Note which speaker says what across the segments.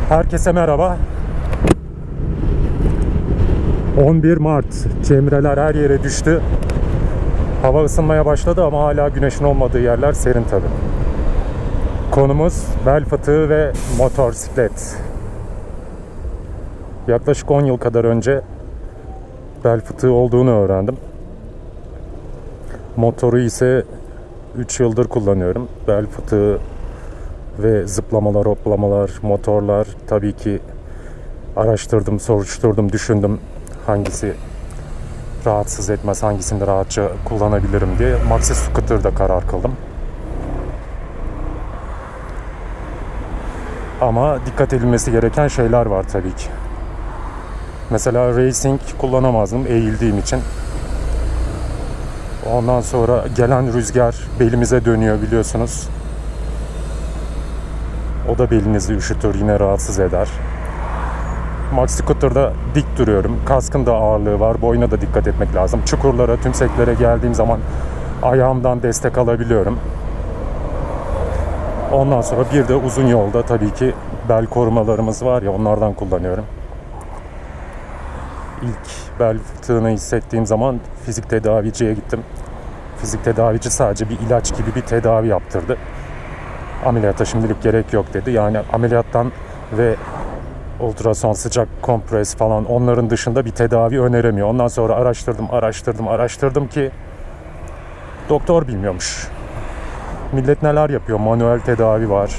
Speaker 1: Herkese merhaba. 11 Mart. Cemreler her yere düştü. Hava ısınmaya başladı ama hala güneşin olmadığı yerler serin tabi. Konumuz bel fıtığı ve motosiklet. Yaklaşık 10 yıl kadar önce bel fıtığı olduğunu öğrendim. Motoru ise 3 yıldır kullanıyorum. Bel fıtığı ve zıplamalar, hoplamalar, motorlar tabii ki araştırdım, soruşturdum, düşündüm hangisi rahatsız etmez, hangisini rahatça kullanabilirim diye Maxi Scooter'da karar kıldım. Ama dikkat edilmesi gereken şeyler var tabii ki. Mesela racing kullanamazdım eğildiğim için. Ondan sonra gelen rüzgar belimize dönüyor biliyorsunuz. O da belinizi üşütür, yine rahatsız eder. Maxi Scooter'da dik duruyorum. Kaskın da ağırlığı var. Boyuna da dikkat etmek lazım. Çukurlara, tümseklere geldiğim zaman ayağımdan destek alabiliyorum. Ondan sonra bir de uzun yolda tabii ki bel korumalarımız var ya, onlardan kullanıyorum. İlk bel fıtığını hissettiğim zaman fizik tedaviciye gittim. Fizik tedavici sadece bir ilaç gibi bir tedavi yaptırdı. Ameliyata şimdilik gerek yok dedi. Yani ameliyattan ve ultrason, sıcak kompres falan onların dışında bir tedavi öneremiyor. Ondan sonra araştırdım ki doktor bilmiyormuş. Millet neler yapıyor? Manuel tedavi var.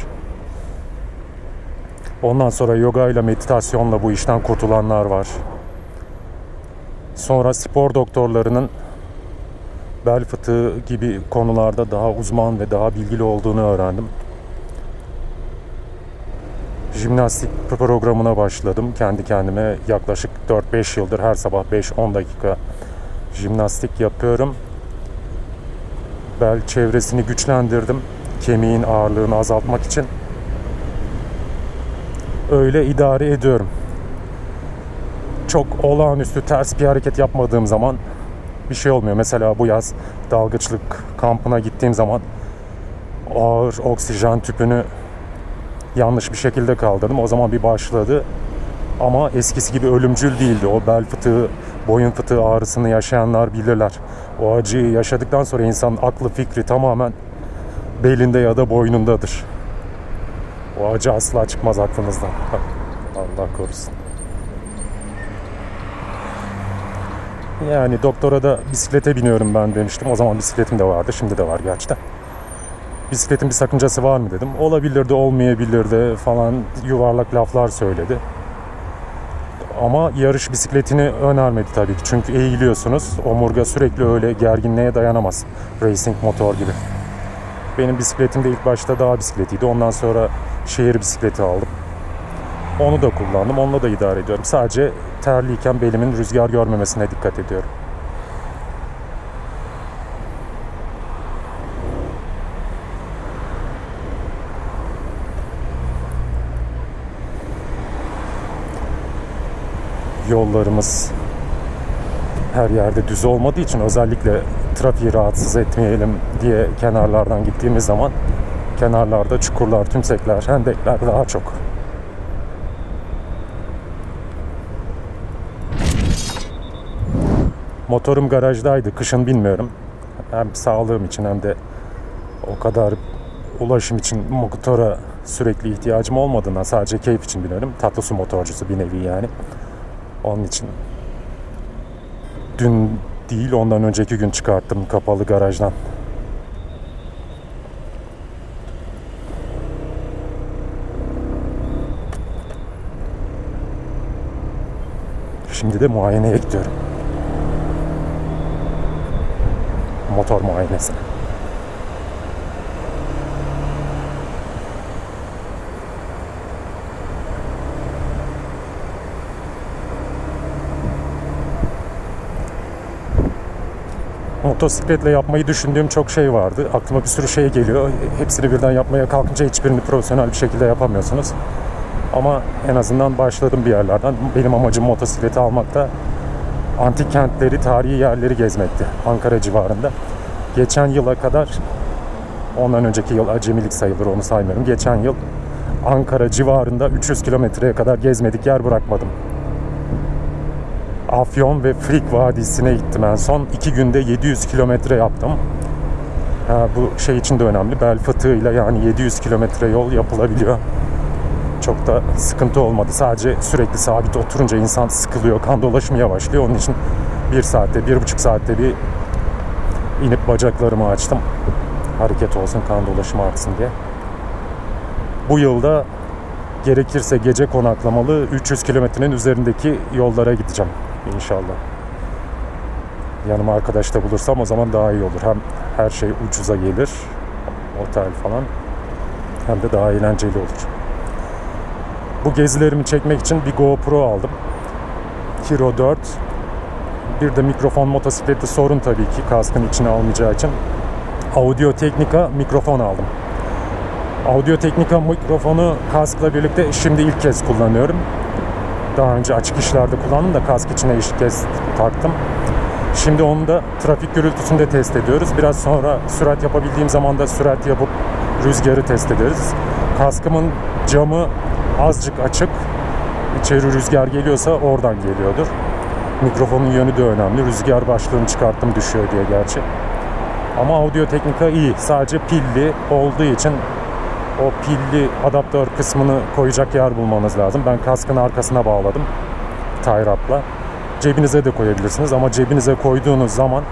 Speaker 1: Ondan sonra yoga ile meditasyonla bu işten kurtulanlar var. Sonra spor doktorlarının bel fıtığı gibi konularda daha uzman ve daha bilgili olduğunu öğrendim. Jimnastik programına başladım kendi kendime. Yaklaşık 4-5 yıldır her sabah 5-10 dakika jimnastik yapıyorum. Bel çevresini güçlendirdim. Kemiğin ağırlığını azaltmak için. Öyle idare ediyorum. Çok olağanüstü ters bir hareket yapmadığım zaman bir şey olmuyor. Mesela bu yaz dalgıçlık kampına gittiğim zaman ağır oksijen tüpünü yanlış bir şekilde kaldırdım. O zaman bir başladı. Ama eskisi gibi ölümcül değildi. O bel fıtığı, boyun fıtığı ağrısını yaşayanlar bilirler. O acıyı yaşadıktan sonra insanın aklı fikri tamamen belinde ya da boynundadır. O acı asla çıkmaz aklınızdan. Allah korusun. Yani doktora da bisiklete biniyorum ben demiştim. O zaman bisikletim de vardı. Şimdi de var gerçi de. Bisikletin bir sakıncası var mı dedim. Olabilirdi, olmayabilirdi falan yuvarlak laflar söyledi. Ama yarış bisikletini önermedi tabii ki. Çünkü eğiliyorsunuz. Omurga sürekli öyle gerginliğe dayanamaz. Racing motor gibi. Benim bisikletim de ilk başta dağ bisikletiydi. Ondan sonra şehir bisikleti aldım. Onu da kullandım. Onunla da idare ediyorum. Sadece terliyken belimin rüzgar görmemesine dikkat ediyorum. Yollarımız her yerde düz olmadığı için özellikle trafiği rahatsız etmeyelim diye kenarlardan gittiğimiz zaman kenarlarda çukurlar, tümsekler, hendekler daha çok. Motorum garajdaydı. Kışın bilmiyorum. Hem sağlığım için hem de o kadar ulaşım için motora sürekli ihtiyacım olmadığından sadece keyif için binerim. Tatlı su motorcusu bir nevi yani. Onun için dün değil ondan önceki gün çıkarttım kapalı garajdan. Şimdi de muayeneye gidiyorum. Motor muayenesi. Motosikletle yapmayı düşündüğüm çok şey vardı. Aklıma bir sürü şey geliyor. Hepsini birden yapmaya kalkınca hiçbirini profesyonel bir şekilde yapamıyorsunuz. Ama en azından başladım bir yerlerden. Benim amacım motosikleti almakta antik kentleri, tarihi yerleri gezmekti Ankara civarında. Geçen yıla kadar, ondan önceki yıl acemilik sayılır, onu saymıyorum. Geçen yıl Ankara civarında 300 kilometreye kadar gezmedik yer bırakmadım. Afyon ve Frig Vadisi'ne gittim en son. 2 günde 700 kilometre yaptım. Bu şey için de önemli. Bel fıtığıyla yani 700 kilometre yol yapılabiliyor. Çok da sıkıntı olmadı. Sadece sürekli sabit oturunca insan sıkılıyor. Kan dolaşımı yavaşlıyor. Onun için 1 saatte, 1,5 saatte bir inip bacaklarımı açtım. Hareket olsun, kan dolaşımı artsın diye. Bu yılda gerekirse gece konaklamalı 300 kilometrenin üzerindeki yollara gideceğim inşallah. Yanıma arkadaş da bulursam o zaman daha iyi olur. Hem her şey ucuza gelir, otel falan, hem de daha eğlenceli olur. Bu gezilerimi çekmek için bir GoPro aldım. Hero 4. Bir de mikrofon, motosiklette sorun tabii ki kaskın içine almayacağı için. Audio Technica mikrofon aldım. Audio Technica mikrofonu kaskla birlikte şimdi ilk kez kullanıyorum. Daha önce açık işlerde kullandım da kask içine ilk kez taktım. Şimdi onu da trafik gürültüsünde test ediyoruz. Biraz sonra sürat yapabildiğim zaman da sürat yapıp rüzgarı test ederiz. Kaskımın camı azıcık açık. İçeri rüzgar geliyorsa oradan geliyordur. Mikrofonun yönü de önemli. Rüzgar başlığını çıkarttım düşüyor diye gerçi. Ama Audio Technica iyi. Sadece pilli olduğu için o pilli adaptör kısmını koyacak yer bulmanız lazım. Ben kaskın arkasına bağladım. Tie wrap'la. Cebinize de koyabilirsiniz ama cebinize koyduğunuz zaman,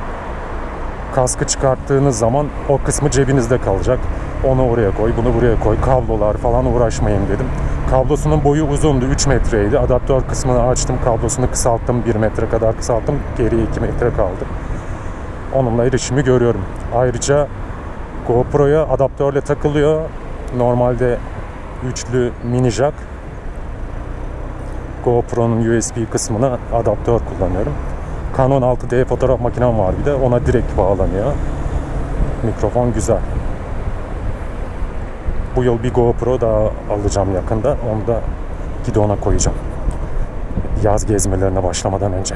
Speaker 1: kaskı çıkarttığınız zaman o kısmı cebinizde kalacak. Onu oraya koy, bunu buraya koy, kablolar falan uğraşmayın dedim. Kablosunun boyu uzundu, 3 metreydi. Adaptör kısmını açtım, kablosunu kısalttım, 1 metre kadar kısalttım. Geriye 2 metre kaldı. Onunla erişimi görüyorum. Ayrıca GoPro'ya adaptörle takılıyor. Normalde üçlü mini jack. GoPro'nun USB kısmına adaptör kullanıyorum. Canon 6D fotoğraf makinem var bir de. Ona direkt bağlanıyor. Mikrofon güzel. Bu yıl bir GoPro daha alacağım yakında. Onu da gidona koyacağım. Yaz gezmelerine başlamadan önce.